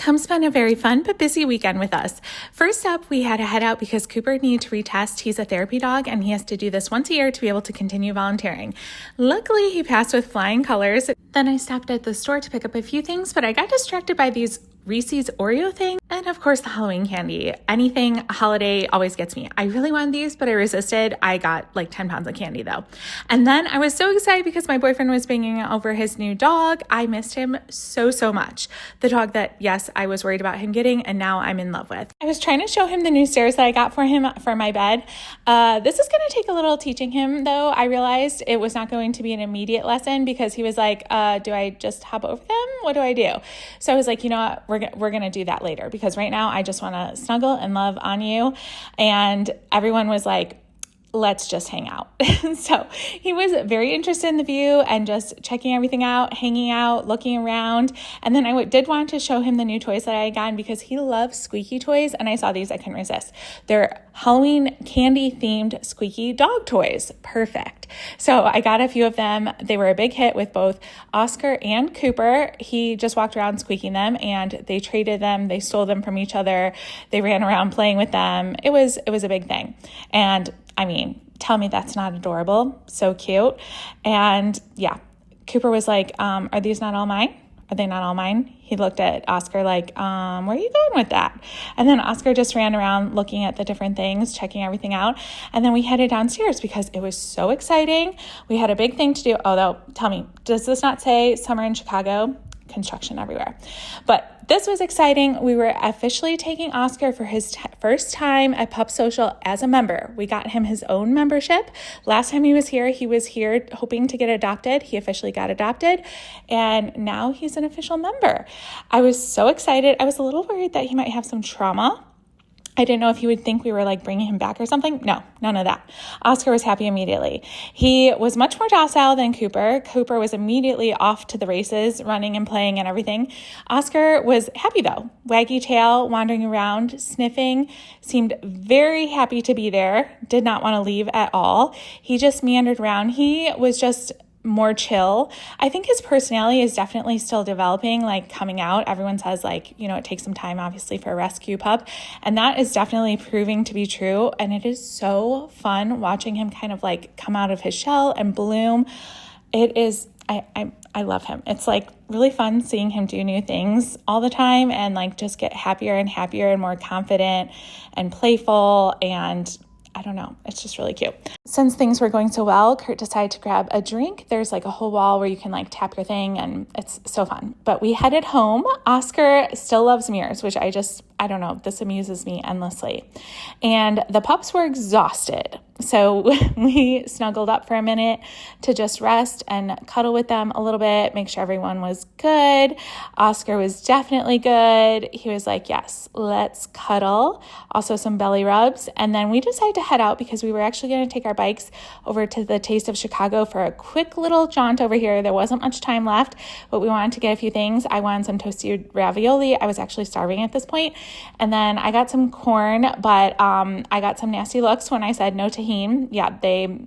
Come spend a very fun but busy weekend with us. First up, we had to head out because Cooper needed to retest. He's a therapy dog and he has to do this once a year to be able to continue volunteering. Luckily, he passed with flying colors. Then I stopped at the store to pick up a few things, but I got distracted by these Reese's Oreo thing, and of course the Halloween candy. Anything holiday always gets me. I really wanted these, but I resisted. I got like 10 pounds of candy though. And then I was so excited because my boyfriend was bringing over his new dog. I missed him so much. The dog that, yes, I was worried about him getting, and now I'm in love with. I was trying to show him the new stairs that I got for him for my bed. This is going to take a little teaching him though. I realized it was not going to be an immediate lesson because he was like, do I just hop over them? What do I do? So I was like, you know what? We're going to do that later because right now I just want to snuggle and love on you. And everyone was like, let's just hang out. So he was very interested in the view and just checking everything out, hanging out, looking around. And then I did want to show him the new toys that I had gotten because he loves squeaky toys. And I saw these, I couldn't resist. They're Halloween candy themed squeaky dog toys. Perfect. So I got a few of them. They were a big hit with both Oscar and Cooper. He just walked around squeaking them and they traded them. They stole them from each other. They ran around playing with them. It was a big thing. And I mean, tell me that's not adorable. So cute. And yeah, Cooper was like, are these not all mine? Are they not all mine? He looked at Oscar like, where are you going with that? And then Oscar just ran around looking at the different things, checking everything out. And then we headed downstairs because it was so exciting. We had a big thing to do. Although, tell me, does this not say summer in Chicago? Construction everywhere. But this was exciting. We were officially taking Oscar for his first time at Pup Social as a member. We got him his own membership. Last time he was here hoping to get adopted. He officially got adopted, and now he's an official member. I was so excited. I was a little worried that he might have some trauma. I didn't know if he would think we were like bringing him back or something. No, none of that. Oscar was happy immediately. He was much more docile than Cooper. Cooper was immediately off to the races, running and playing and everything. Oscar was happy though. Waggy tail, wandering around, sniffing, seemed very happy to be there. Did not want to leave at all. He just meandered around. He was just more chill. I think his personality is definitely still developing, like coming out. Everyone says like, it takes some time obviously for a rescue pup. And that is definitely proving to be true. And it is so fun watching him kind of like come out of his shell and bloom. It is, I love him. It's like really fun seeing him do new things all the time and like just get happier and happier and more confident and playful, and I don't know. It's just really cute. Since things were going so well, Kurt decided to grab a drink. There's like a whole wall where you can like tap your thing, and it's so fun. But we headed home. Oscar still loves mirrors, which I don't know. This amuses me endlessly. And the pups were exhausted. So we snuggled up for a minute to just rest and cuddle with them a little bit, make sure everyone was good. Oscar was definitely good. He was like, yes, let's cuddle. Also some belly rubs. And then we decided to head out because we were actually going to take our bikes over to the Taste of Chicago for a quick little jaunt over here. There wasn't much time left, but we wanted to get a few things. I wanted some toasted ravioli. I was actually starving at this point. And then I got some corn, but I got some nasty looks when I said no to him. Yeah, they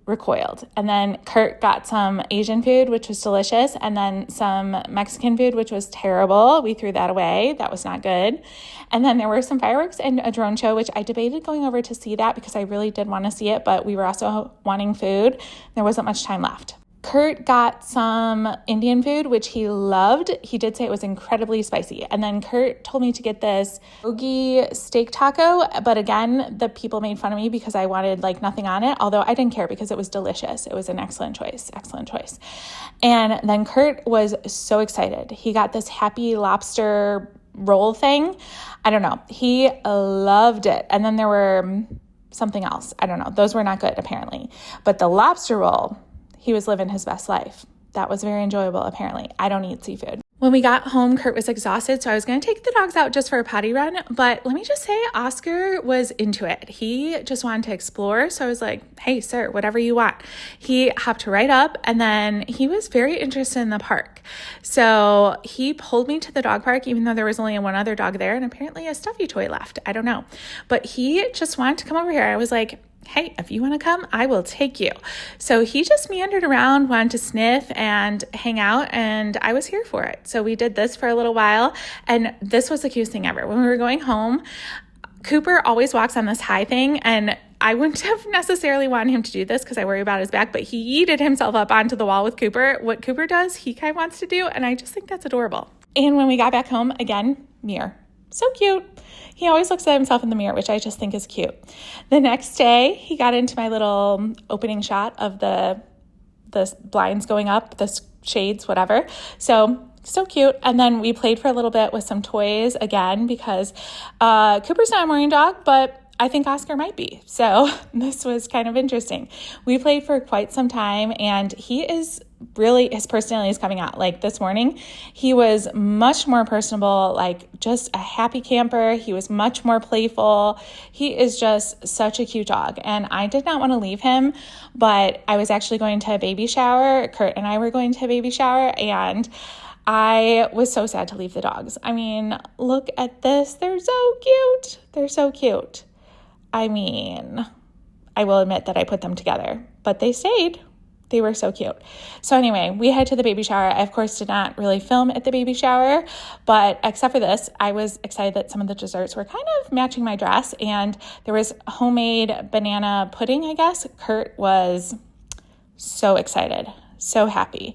recoiled. And then Kurt got some Asian food, which was delicious, and then some Mexican food, which was terrible. We threw that away. That was not good. And then there were some fireworks and a drone show, which I debated going over to see that because I really did want to see it, but we were also wanting food. There wasn't much time left. Kurt got some Indian food, which he loved. He did say it was incredibly spicy. And then Kurt told me to get this gogi steak taco. But again, the people made fun of me because I wanted like nothing on it, although I didn't care because it was delicious. It was an excellent choice. And then Kurt was so excited. He got this happy lobster roll thing. I don't know. He loved it. And then there were something else. I don't know. Those were not good apparently. But the lobster roll, he was living his best life. That was very enjoyable, apparently. I don't eat seafood. When we got home, Kurt was exhausted, so I was going to take the dogs out just for a potty run. But let me just say, Oscar was into it. He just wanted to explore. So I was like, hey, sir, whatever you want. He hopped right up, and then he was very interested in the park. So he pulled me to the dog park, even though there was only one other dog there, and apparently a stuffy toy left. I don't know. But he just wanted to come over here. I was like, hey, if you want to come, I will take you. So he just meandered around, wanted to sniff and hang out, and I was here for it. So we did this for a little while, and this was the cutest thing ever. When we were going home, Cooper always walks on this high thing, and I wouldn't have necessarily wanted him to do this because I worry about his back, but he yeeted himself up onto the wall with Cooper. What Cooper does, he kind of wants to do, and I just think that's adorable. And when we got back home, again, mirror. So cute. He always looks at himself in the mirror, which I just think is cute. The next day, he got into my little opening shot of the blinds going up, the shades, whatever. So cute. And then we played for a little bit with some toys again because Cooper's not a morning dog, but I think Oscar might be. So this was kind of interesting. We played for quite some time, and he is really, his personality is coming out. Like this morning, he was much more personable, like just a happy camper. He was much more playful. He is just such a cute dog. And I did not want to leave him, but I was actually going to a baby shower. Kurt and I were going to a baby shower, and I was so sad to leave the dogs. I mean, look at this. They're so cute. They're so cute. I mean, I will admit that I put them together, but they stayed. They were so cute. So anyway, we head to the baby shower. I, of course, did not really film at the baby shower, but except for this, I was excited that some of the desserts were kind of matching my dress, and there was homemade banana pudding, I guess. Kurt was so excited. So happy.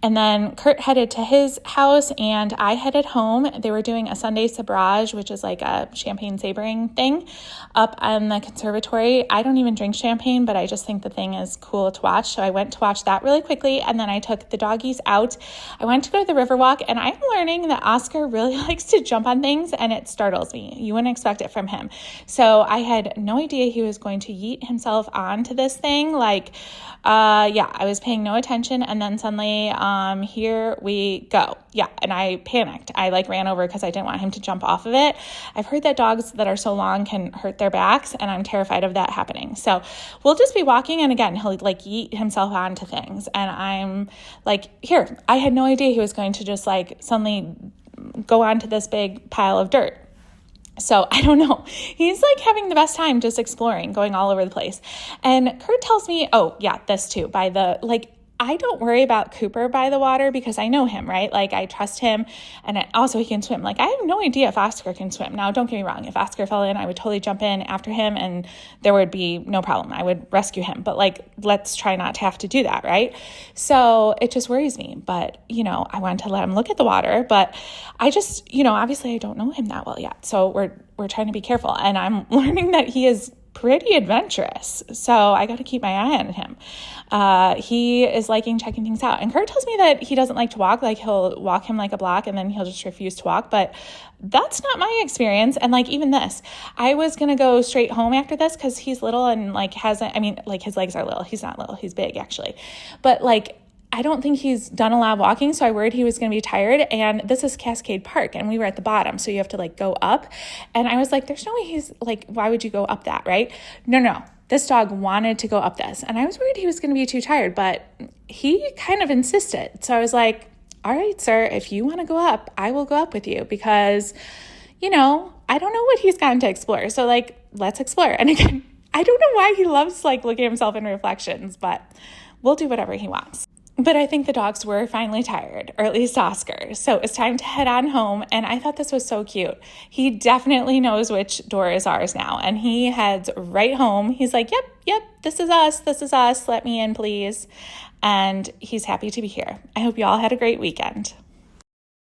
And then Kurt headed to his house and I headed home. They were doing a Sunday sabrage, which is like a champagne savoring thing up on the conservatory. I don't even drink champagne, but I just think the thing is cool to watch. So I went to watch that really quickly, and then I took the doggies out. I went to go to the riverwalk, and I'm learning that Oscar really likes to jump on things, and it startles me. You wouldn't expect it from him. So I had no idea he was going to yeet himself onto this thing. I was paying no attention, and then suddenly, here we go. Yeah, and I panicked. I ran over because I didn't want him to jump off of it. I've heard that dogs that are so long can hurt their backs, and I'm terrified of that happening. So we'll just be walking, and again, he'll yeet himself onto things, and I'm here. I had no idea he was going to just suddenly go onto this big pile of dirt. So I don't know. He's having the best time just exploring, going all over the place. And Kurt tells me, oh yeah, this too, by the, I don't worry about Cooper by the water because I know him, right? I trust him, and also he can swim. I have no idea if Oscar can swim. Now, don't get me wrong. If Oscar fell in, I would totally jump in after him and there would be no problem. I would rescue him, but let's try not to have to do that, right? So it just worries me, but I wanted to let him look at the water, but I just, obviously I don't know him that well yet. So we're trying to be careful, and I'm learning that he is pretty adventurous. So I got to keep my eye on him. He is liking checking things out. And Kurt tells me that he doesn't like to walk. He'll walk him a block and then he'll just refuse to walk. But that's not my experience. And even this, I was going to go straight home after this because he's little and his legs are little. He's not little. He's big actually. But I don't think he's done a lot of walking, so I worried he was going to be tired. And this is Cascade Park, and we were at the bottom, so you have to go up. And I was there's no way he's why would you go up that, right? No. This dog wanted to go up this, and I was worried he was going to be too tired, but he kind of insisted. So I was all right, sir, if you want to go up, I will go up with you because, I don't know what he's gotten to explore. So let's explore. And again, I don't know why he loves looking at himself in reflections, but we'll do whatever he wants. But I think the dogs were finally tired, or at least Oscar. So it's time to head on home. And I thought this was so cute. He definitely knows which door is ours now. And he heads right home. He's yep, this is us. Let me in, please. And he's happy to be here. I hope you all had a great weekend.